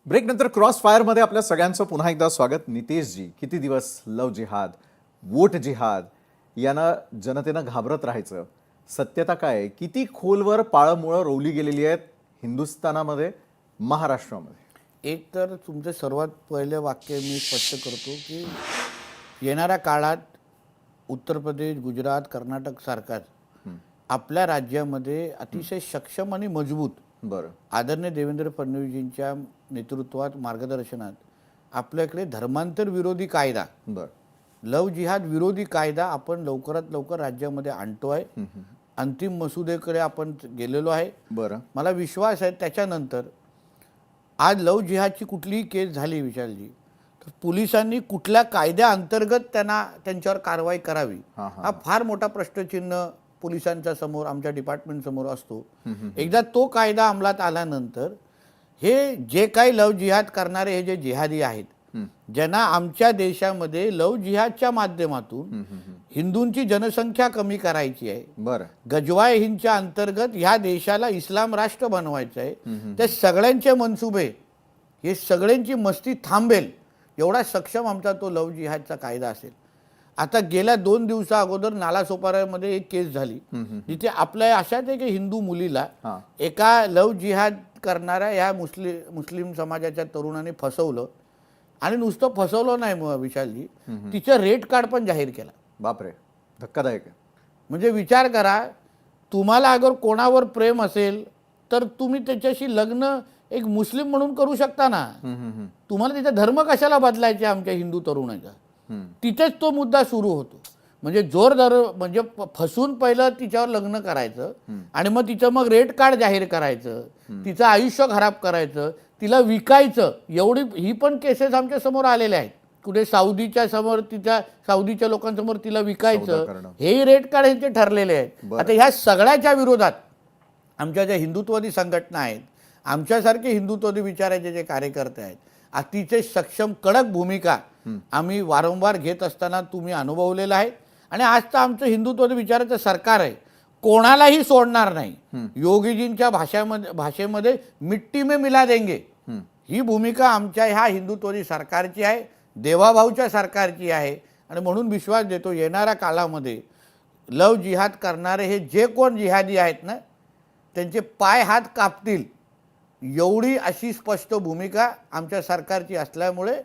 ब्रेकनंतर cross फायरमध्ये आपल्या सगळ्यांचं पुन्हा एकदा स्वागत. नितेशजी, किती दिवस लव जिहाद, वोट जिहाद यानं जनतेनं घाबरत राहायचं? सत्यता काय आहे? किती खोलवर पाळंमुळं रोवली गेलेली आहेत हिंदुस्थानामध्ये, महाराष्ट्रामध्ये? एक तर तुमचं सर्वात पहिलं वाक्य मी स्पष्ट करतो की येणाऱ्या काळात उत्तर प्रदेश, गुजरात, कर्नाटक सारखाच आपल्या राज्यामध्ये अतिशय सक्षम आणि मजबूत बरं, आदरणीय देवेंद्र फडणवीसजींच्या नेतृत्वात मार्गदर्शनात आपल्याकडे धर्मांतर विरोधी कायदा, बरं, लव जिहाद विरोधी कायदा आपण लवकरात लवकर राज्यामध्ये आणतो आहे. अंतिम मसुदेकडे आपण गेलेलो आहे. बरं, मला विश्वास आहे त्याच्यानंतर आज लव जिहादची कुठलीही केस झाली विशालजी, तर पोलिसांनी कुठल्या कायद्याअंतर्गत त्यांच्यावर कारवाई करावी हा फार मोठा प्रश्नचिन्ह पोलिसांच्या समोर, आमच्या डिपार्टमेंट समोर असतो. एकदा तो कायदा अंमलात आल्यानंतर हे जे काही लव जिहाद करणारे हे जे जिहादी आहेत, ज्यांना आमच्या देशामध्ये लव जिहादच्या माध्यमातून हिंदूंची जनसंख्या कमी करायची आहे, बरं, गजवाय हिंदच्या अंतर्गत ह्या देशाला इस्लाम राष्ट्र बनवायचं आहे, त्या सगळ्यांचे मनसुबे, हे सगळ्यांची मस्ती थांबेल एवढा सक्षम आमचा तो लव जिहादचा कायदा असेल. आता गेल्या 2 दिवसा अगोदर नालासोपाऱ्यामध्ये एक केस झाली जिथे आपल्या अशाच एक हिंदू मुलीला एका लव जिहाद करणाऱ्या या मुस्लिम समाजाच्या तरुणाने फसवलं. आणि नुसतं फसवलं नाही विशालजी, तिचं रेट कार्ड पण जाहीर केला. बापरे, धक्कादायक आहे. म्हणजे विचार करा, तुम्हाला अगर कोणावर प्रेम असेल तर तुम्ही त्याच्याशी लग्न एक मुस्लिम म्हणून करू शकता ना. तुम्हाला त्याचा धर्म कशाला बदलायचा आमच्या हिंदू तरुणाचा? तिथेच तो मुद्दा सुरू होतो. म्हणजे म्हणजे फसून पहिलं तिच्यावर लग्न करायचं आणि मग तिचं मग रेट कार्ड जाहीर करायचं, तिचं आयुष्य खराब करायचं, तिला विकायचं. एवढी ही पण केसेस आमच्या समोर आलेल्या आहेत. कुठे सौदीच्या समोर सौदीच्या लोकांसमोर तिला विकायचं, हे रेट कार्ड ह्यांचे ठरलेले आहेत. आता ह्या सगळ्याच्या विरोधात आमच्या ज्या हिंदुत्ववादी संघटना आहेत, आमच्यासारखे हिंदुत्ववादी विचाराचे जे कार्यकर्ते आहेत, अतिशय सक्षम कडक भूमिका आम्ही वारंवार घेत असताना तुम्ही अनुभवलेला आहे. आणि आज तर आमचं हिंदुत्ववादी विचाराचं सरकार आहे, कोणालाही सोडणार नाही. योगीजींच्या भाषेमध्ये मिट्टी में मिला देंगे ही भूमिका आमच्या ह्या हिंदुत्ववादी सरकारची आहे, देवाभाऊच्या सरकारची आहे. आणि म्हणून विश्वास देतो येणाऱ्या काळामध्ये लव जिहाद करणारे हे जे कोण जिहादी आहेत ना, त्यांचे पाय हात कापतील एवढी अशी स्पष्ट भूमिका आमच्या सरकारची असल्यामुळे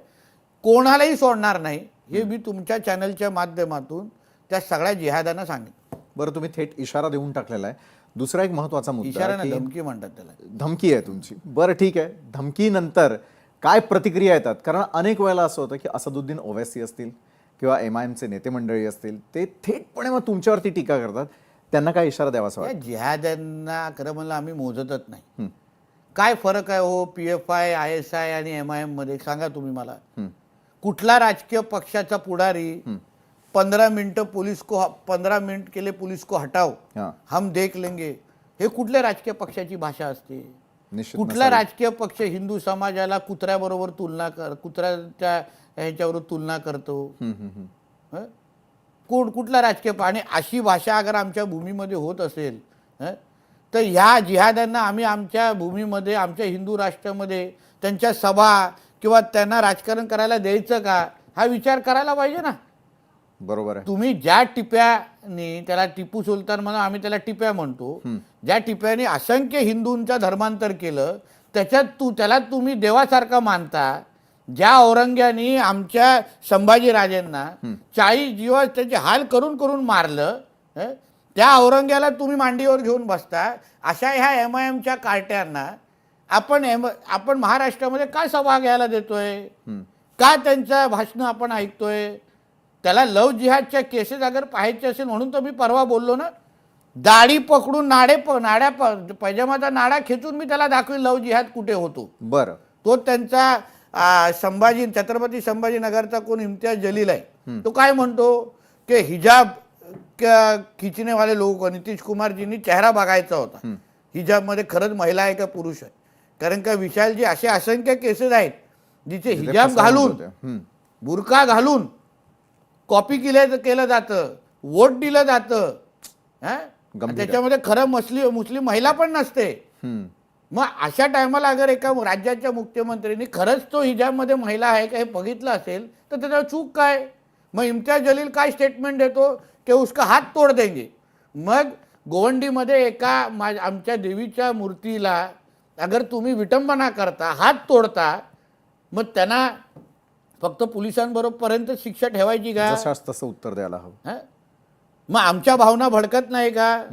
कोणालाही सोडणार नाही, हे मी तुमच्या चॅनलच्या माध्यमातून त्या सगळ्या जिहादांना सांगेन. बरं, तुम्ही थेट इशारा देऊन टाकलेला आहे. दुसरा एक महत्त्वाचा मुद्दा, इशारा ना, धमकी म्हणतात त्याला. धमकी आहे तुमची. बरं, ठीक आहे. धमकीनंतर काय प्रतिक्रिया येतात? कारण अनेक वेळेला असं होतं की असदुद्दीन ओवैसी असतील किंवा MIMचे नेते मंडळी असतील, ते थेटपणे मग तुमच्यावरती टीका करतात. त्यांना काय इशारा द्यावा असं वाटतं? जिहाद्यांना खरं म्हणलं आम्ही मोजतच नाही. काय फरक आहे हो PFI, ISI आणि MIM मध्ये? सांगा तुम्ही मला. कुठला राजकीय पक्षाचा पुढारी 15 मिनिट के लिए पुलिस को हटाओ, हम देख लेंगे, हे कुठल्या राजकीय पक्षाची भाषा असते? कुठला राजकीय पक्ष हिंदू समाजाला कुत्र्याबरोबर कुत्र्याच्या ह्याच्यावर तुलना करतो? कुठला राजकीय? आणि अशी भाषा अगर आमच्या भूमीमध्ये होत असेल तर ह्या जिहाद्यांना आम्ही आमच्या भूमीमध्ये, आमच्या हिंदू राष्ट्रामध्ये त्यांच्या सभा किंवा त्यांना राजकारण करायला द्यायचं का, हा विचार करायला पाहिजे ना. बरोबर आहे. तुम्ही ज्या टिप्यानी, त्याला टिपू सुलतान म्हणून आम्ही त्याला टिप्या म्हणतो, ज्या टिप्याने असंख्य हिंदूंचं धर्मांतर केलं, त्याला तुम्ही देवासारखा मानता. ज्या औरंग्याने आमच्या संभाजीराजेंना 40 दिवस त्याचे हाल करून करून मारलं, त्या औरंग्याला तुम्ही मांडीवर घेऊन बसता. अशा ह्या MIMच्या कार्ट्यांना आपण महाराष्ट्रामध्ये काय सभा घ्यायला देतोय? का त्यांच्या भाषणं आपण ऐकतोय? त्याला लव जिहादच्या केसेस अगर पाहायचे असेल, म्हणून तर मी परवा बोललो ना, दाढी पकडून नाड्या पैजामाचा नाडा खेचून मी त्याला दाखवेल लव जिहाद कुठे होतो. बरं, तो त्यांचा छत्रपती संभाजीनगरचा कोण इम्तियाज जलील आहे, तो काय म्हणतो की हिजाब खिचणे वाले लोक, नितीश कुमारजींनी चेहरा बघायचा होता, हिजाबमध्ये खरंच महिला आहे का पुरुष आहे. कारण का विशालजी, असे असंख्य केसेस आहेत जिथे हिजाब घालून, बुरका घालून कॉपी केलं जातं, वोट दिलं जातं. त्याच्यामध्ये खरं मुस्लिम महिला पण नसते. मग अशा टायमाला अगर एका राज्याच्या मुख्यमंत्र्यांनी खरंच तो हिजाबमध्ये महिला आहे का हे बघितलं असेल तर त्याच्यावर चूक काय? मग इम्तियाज जलील काय स्टेटमेंट देतो की उसका हात तोड देंगे. मग गोवंडीमध्ये एका आमच्या देवीच्या मूर्तीला अगर तुम्ही विटंबना करता, हात तोडता, मग त्यांना फक्त पोलिसांबरोबरपर्यंत शिक्षा ठेवायची का? जशास तसं उत्तर द्यायला हवं. हं? मग आमच्या भावना भडकत नाही का?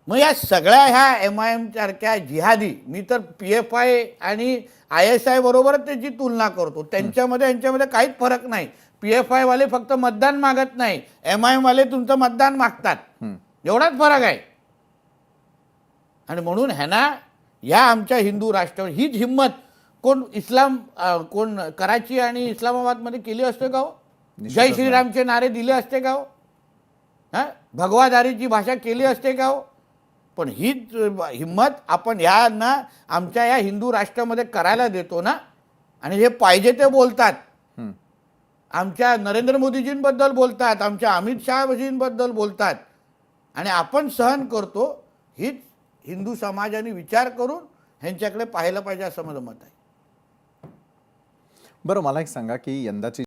मग या सगळ्या ह्या MIM सारख्या जिहादी, मी तर PFI आणि ISI बरोबरच त्याची तुलना करतो. यांच्यामध्ये काहीच फरक नाही. PFI वाले फक्त मतदान मागत नाही, MIM वाले तुमचं मतदान मागतात, एवढाच फरक आहे. आणि म्हणून ह्यांना या आमच्या हिंदू राष्ट्र हीच हिंमत कोण कराची आणि इस्लामाबादमध्ये केली असते का हो? जय श्रीरामचे नारे दिले असते का हो? भगवादारीची भाषा केली असते का हो? पण हीच हिंमत आपण ह्यांना आमच्या या हिंदू राष्ट्रामध्ये करायला देतो ना. आणि हे पाहिजे ते बोलतात, आमच्या नरेंद्र मोदीजींबद्दल बोलतात, आमच्या अमित शहाजींबद्दल बोलतात, आणि आपण सहन करतो. हीच हिंदू समाजाने विचार करून ह्यांच्याकडे पाहायला पाहिजे असं माझं मत आहे. बरं, मला एक सांगा की यंदाची